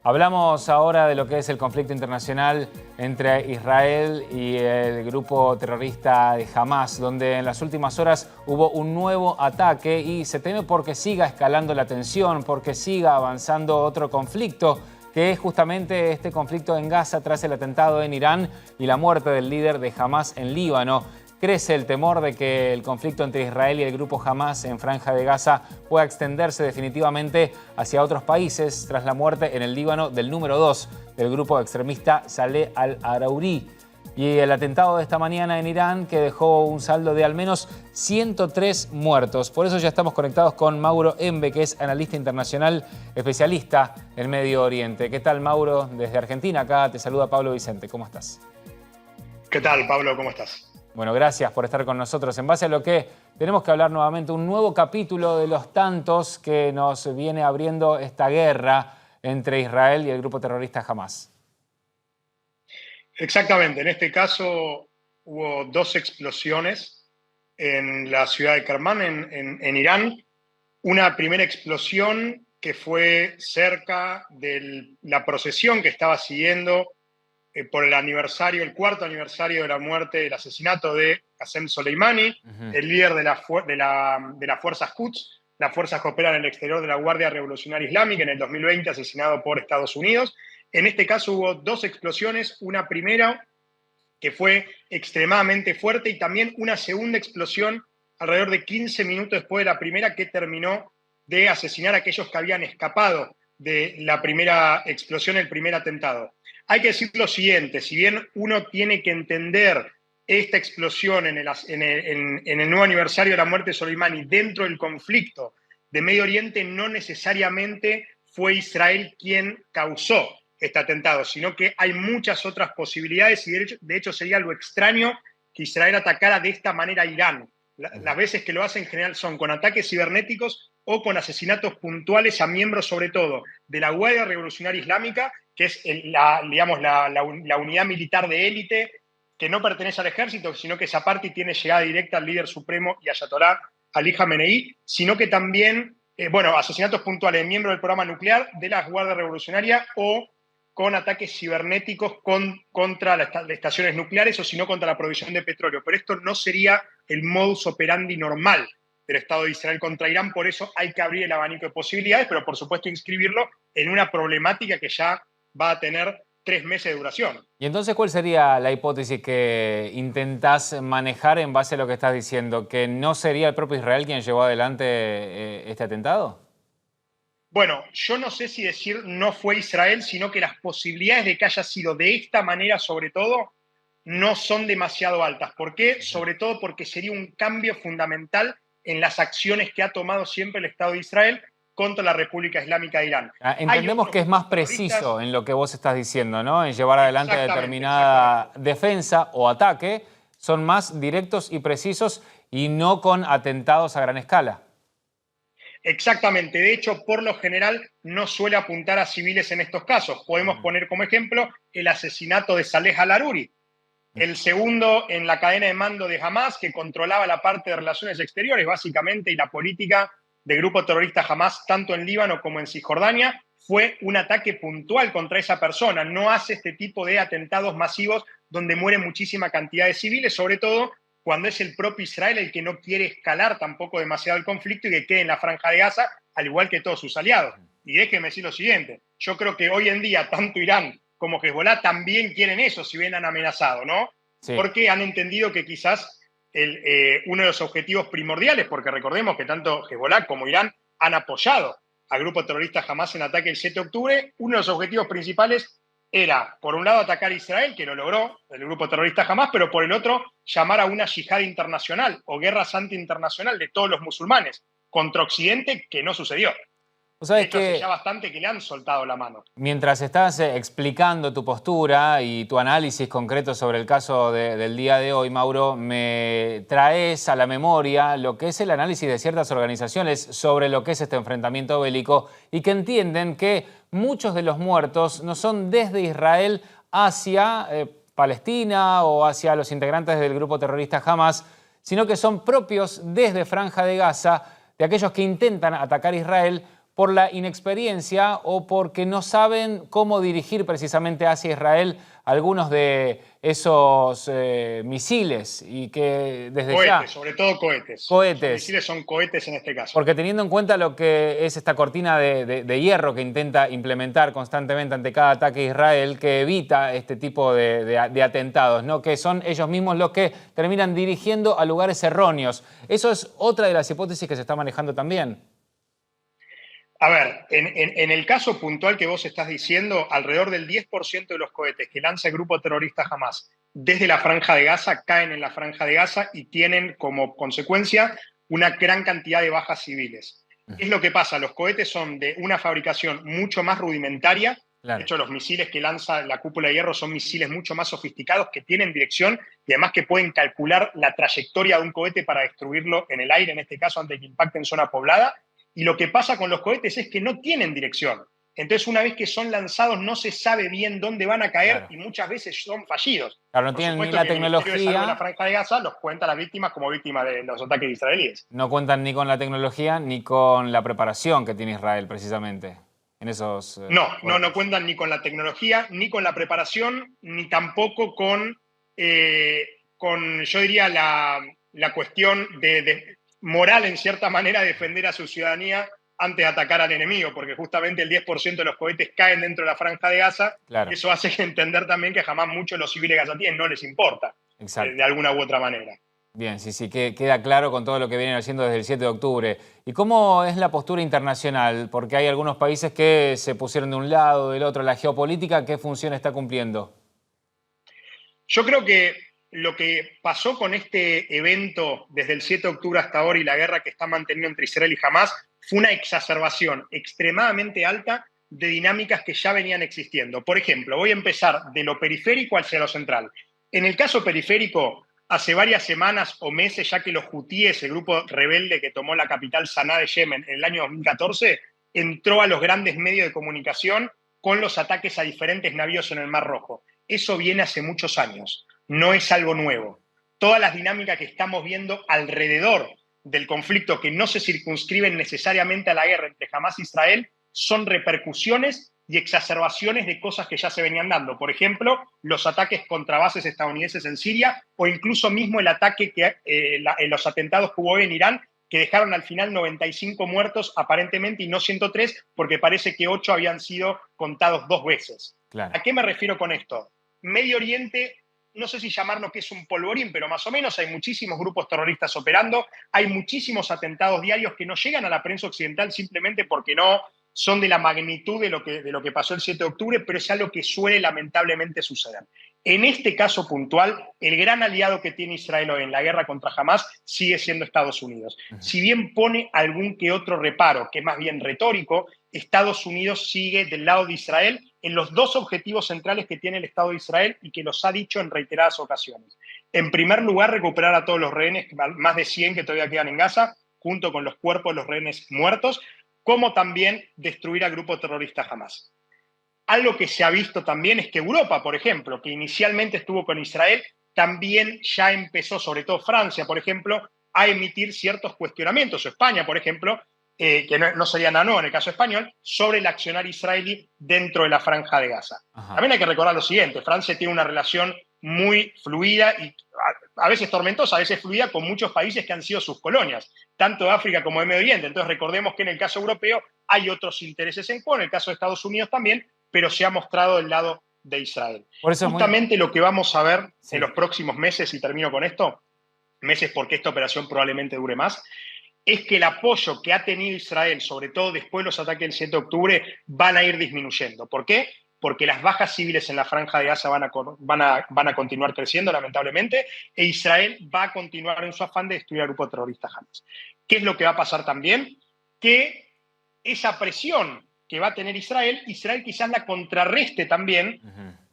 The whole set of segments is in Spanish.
Hablamos ahora de lo que es el conflicto internacional entre Israel y el grupo terrorista de Hamas, donde en las últimas horas hubo un nuevo ataque y se teme porque siga escalando la tensión, porque siga avanzando otro conflicto, que es justamente este conflicto en Gaza tras el atentado en Irán y la muerte del líder de Hamas en Líbano. Crece el temor de que el conflicto entre Israel y el grupo Hamas en Franja de Gaza pueda extenderse definitivamente hacia otros países tras la muerte en el Líbano del número 2 del grupo extremista Saleh al-Arauri. Y el atentado de esta mañana en Irán, que dejó un saldo de al menos 103 muertos. Por eso ya estamos conectados con Mauro Embe, que es analista internacional especialista en Medio Oriente. ¿Qué tal, Mauro? Desde Argentina, acá te saluda Pablo Vicente. ¿Cómo estás? ¿Qué tal, Pablo? ¿Cómo estás? Bueno, gracias por estar con nosotros. En base a lo que tenemos que hablar nuevamente, un nuevo capítulo de los tantos que nos viene abriendo esta guerra entre Israel y el grupo terrorista Hamas. Exactamente. En este caso hubo dos explosiones en la ciudad de Kermán, en Irán. Una primera explosión que fue cerca de la procesión que estaba siguiendo por el cuarto aniversario de la muerte, del asesinato de Qasem Soleimani, el líder de las fuerzas Quds, las fuerzas que operan en el exterior de la Guardia Revolucionaria Islámica, en el 2020 asesinado por Estados Unidos. En este caso hubo dos explosiones, una primera que fue extremadamente fuerte y también una segunda explosión alrededor de 15 minutos después de la primera, que terminó de asesinar a aquellos que habían escapado de la primera explosión, el primer atentado. Hay que decir lo siguiente: si bien uno tiene que entender esta explosión en el nuevo aniversario de la muerte de Soleimani dentro del conflicto de Medio Oriente, no necesariamente fue Israel quien causó este atentado, sino que hay muchas otras posibilidades y de hecho sería lo extraño que Israel atacara de esta manera a Irán. Las veces que lo hace en general son con ataques cibernéticos o con asesinatos puntuales a miembros, sobre todo, de la Guardia Revolucionaria Islámica, que es la unidad militar de élite que no pertenece al ejército, sino que esa parte tiene llegada directa al líder supremo y ayatolá Ali Khamenei, sino que también, asesinatos puntuales de miembros del programa nuclear de la Guardia Revolucionaria o con ataques cibernéticos contra las estaciones nucleares o sino contra la provisión de petróleo. Pero esto no sería el modus operandi normal del Estado de Israel contra Irán, por eso hay que abrir el abanico de posibilidades, pero por supuesto inscribirlo en una problemática que ya va a tener 3 meses de duración. ¿Y entonces cuál sería la hipótesis que intentás manejar en base a lo que estás diciendo? ¿Que no sería el propio Israel quien llevó adelante este atentado? Bueno, yo no sé si decir no fue Israel, sino que las posibilidades de que haya sido de esta manera, sobre todo, no son demasiado altas. ¿Por qué? Sobre todo porque sería un cambio fundamental en las acciones que ha tomado siempre el Estado de Israel contra la República Islámica de Irán. Entendemos que es más preciso en lo que vos estás diciendo, ¿no? En llevar adelante determinada defensa o ataque. Son más directos y precisos y no con atentados a gran escala. Exactamente. De hecho, por lo general, no suele apuntar a civiles en estos casos. Podemos poner como ejemplo el asesinato de Saleh al-Aruri, el segundo en la cadena de mando de Hamas, que controlaba la parte de relaciones exteriores, básicamente, y la política del grupo terrorista Hamas, tanto en Líbano como en Cisjordania. Fue un ataque puntual contra esa persona. No hace este tipo de atentados masivos donde muere muchísima cantidad de civiles, sobre todo cuando es el propio Israel el que no quiere escalar tampoco demasiado el conflicto y que quede en la Franja de Gaza, al igual que todos sus aliados. Y déjeme decir lo siguiente: yo creo que hoy en día tanto Irán como Hezbollah también quieren eso, si bien han amenazado, ¿no? Sí. Porque han entendido que quizás uno de los objetivos primordiales, porque recordemos que tanto Hezbollah como Irán han apoyado al grupo terrorista Hamas en ataque el 7 de octubre, uno de los objetivos principales era, por un lado, atacar a Israel, que lo logró el grupo terrorista Hamas, pero por el otro, llamar a una yihad internacional o guerra santa internacional de todos los musulmanes contra Occidente, que no sucedió. De hecho, hace ya bastante que le han soltado la mano. Mientras estás explicando tu postura y tu análisis concreto sobre el caso del día de hoy, Mauro, me traes a la memoria lo que es el análisis de ciertas organizaciones sobre lo que es este enfrentamiento bélico y que entienden que muchos de los muertos no son desde Israel hacia Palestina o hacia los integrantes del grupo terrorista Hamas, sino que son propios desde Franja de Gaza, de aquellos que intentan atacar a Israel por la inexperiencia o porque no saben cómo dirigir precisamente hacia Israel algunos de esos misiles y que desde ya... Cohetes, sobre todo cohetes. Son Cohetes. misiles, son cohetes en este caso. Porque teniendo en cuenta lo que es esta cortina de hierro que intenta implementar constantemente ante cada ataque de Israel, que evita este tipo de atentados, ¿no? Que son ellos mismos los que terminan dirigiendo a lugares erróneos. Eso es otra de las hipótesis que se está manejando también. A ver, en el caso puntual que vos estás diciendo, alrededor del 10% de los cohetes que lanza el grupo terrorista Hamas desde la Franja de Gaza caen en la Franja de Gaza y tienen como consecuencia una gran cantidad de bajas civiles. ¿Qué es lo que pasa? Los cohetes son de una fabricación mucho más rudimentaria. Claro. De hecho, los misiles que lanza la cúpula de hierro son misiles mucho más sofisticados que tienen dirección y además que pueden calcular la trayectoria de un cohete para destruirlo en el aire, en este caso antes de que impacte en zona poblada. Y lo que pasa con los cohetes es que no tienen dirección. Entonces, una vez que son lanzados, no se sabe bien dónde van a caer, claro, y muchas veces son fallidos. Claro, no tienen ni la tecnología. El Ministerio de Salud de la Franja de Gaza los cuenta a las víctimas como víctimas de los ataques israelíes. No cuentan ni con la tecnología ni con la preparación que tiene Israel, precisamente, en esos... No cuentan ni con la tecnología, ni con la preparación, ni tampoco con yo diría, la cuestión de moral, en cierta manera, defender a su ciudadanía antes de atacar al enemigo, porque justamente el 10% de los cohetes caen dentro de la Franja de Gaza, claro, y eso hace entender también que jamás muchos los civiles gazatíes no les importa, de alguna u otra manera. Bien, sí, queda claro con todo lo que vienen haciendo desde el 7 de octubre. ¿Y cómo es la postura internacional? Porque hay algunos países que se pusieron de un lado, del otro. ¿La geopolítica qué función está cumpliendo? Yo creo que lo que pasó con este evento desde el 7 de octubre hasta ahora y la guerra que está manteniendo entre Israel y Hamas fue una exacerbación extremadamente alta de dinámicas que ya venían existiendo. Por ejemplo, voy a empezar de lo periférico hacia lo central. En el caso periférico, hace varias semanas o meses ya que los hutíes, el grupo rebelde que tomó la capital Saná de Yemen en el año 2014, entró a los grandes medios de comunicación con los ataques a diferentes navíos en el Mar Rojo. Eso viene hace muchos años, no es algo nuevo. Todas las dinámicas que estamos viendo alrededor del conflicto, que no se circunscriben necesariamente a la guerra entre Hamas e Israel, son repercusiones y exacerbaciones de cosas que ya se venían dando. Por ejemplo, los ataques contra bases estadounidenses en Siria o incluso mismo el ataque los atentados que hubo hoy en Irán, que dejaron al final 95 muertos aparentemente y no 103, porque parece que 8 habían sido contados 2 veces. Claro. ¿A qué me refiero con esto? Medio Oriente, no sé si llamarlo que es un polvorín, pero más o menos hay muchísimos grupos terroristas operando, hay muchísimos atentados diarios que no llegan a la prensa occidental simplemente porque no son de la magnitud de lo que pasó el 7 de octubre, pero es algo que suele lamentablemente suceder. En este caso puntual, el gran aliado que tiene Israel hoy en la guerra contra Hamas sigue siendo Estados Unidos. Si bien pone algún que otro reparo, que es más bien retórico, Estados Unidos sigue del lado de Israel en los 2 objetivos centrales que tiene el Estado de Israel y que los ha dicho en reiteradas ocasiones. En primer lugar, recuperar a todos los rehenes, más de 100 que todavía quedan en Gaza, junto con los cuerpos de los rehenes muertos, como también destruir al grupo terrorista Hamas. Algo que se ha visto también es que Europa, por ejemplo, que inicialmente estuvo con Israel, también ya empezó, sobre todo Francia, por ejemplo, a emitir ciertos cuestionamientos, o España, por ejemplo, que no sería nada nuevo en el caso español, sobre el accionar israelí dentro de la Franja de Gaza. Ajá. También hay que recordar lo siguiente, Francia tiene una relación muy fluida y a veces tormentosa, a veces fluida con muchos países que han sido sus colonias, tanto de África como de Medio Oriente. Entonces recordemos que en el caso europeo hay otros intereses en juego, en el caso de Estados Unidos también, pero se ha mostrado del lado de Israel. Por eso justamente lo que vamos a ver en los próximos meses, y termino con esto, meses porque esta operación probablemente dure más, es que el apoyo que ha tenido Israel, sobre todo después de los ataques del 7 de octubre, van a ir disminuyendo. ¿Por qué? Porque las bajas civiles en la Franja de Gaza van a continuar creciendo, lamentablemente, e Israel va a continuar en su afán de destruir al grupo terrorista Hamas. ¿Qué es lo que va a pasar también? Que esa presión que va a tener Israel quizás la contrarreste también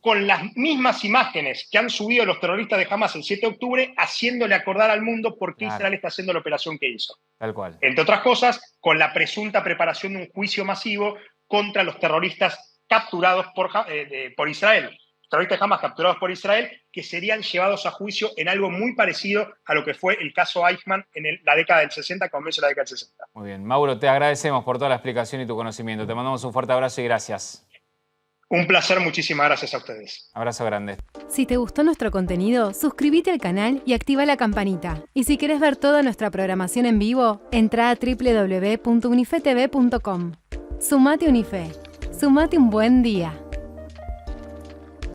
con las mismas imágenes que han subido los terroristas de Hamas el 7 de octubre, haciéndole acordar al mundo por qué Israel está haciendo la operación que hizo. Tal cual. Entre otras cosas, con la presunta preparación de un juicio masivo contra los terroristas capturados por Israel. terroristas de Hamas capturados por Israel, que serían llevados a juicio en algo muy parecido a lo que fue el caso Eichmann en la década del 60, comienzo de la década del 60. Muy bien. Mauro, te agradecemos por toda la explicación y tu conocimiento. Te mandamos un fuerte abrazo y gracias. Un placer, muchísimas gracias a ustedes. Abrazo grande. Si te gustó nuestro contenido, suscríbete al canal y activa la campanita. Y si querés ver toda nuestra programación en vivo, entra a www.unifetv.com. Sumate Unife. Sumate un buen día.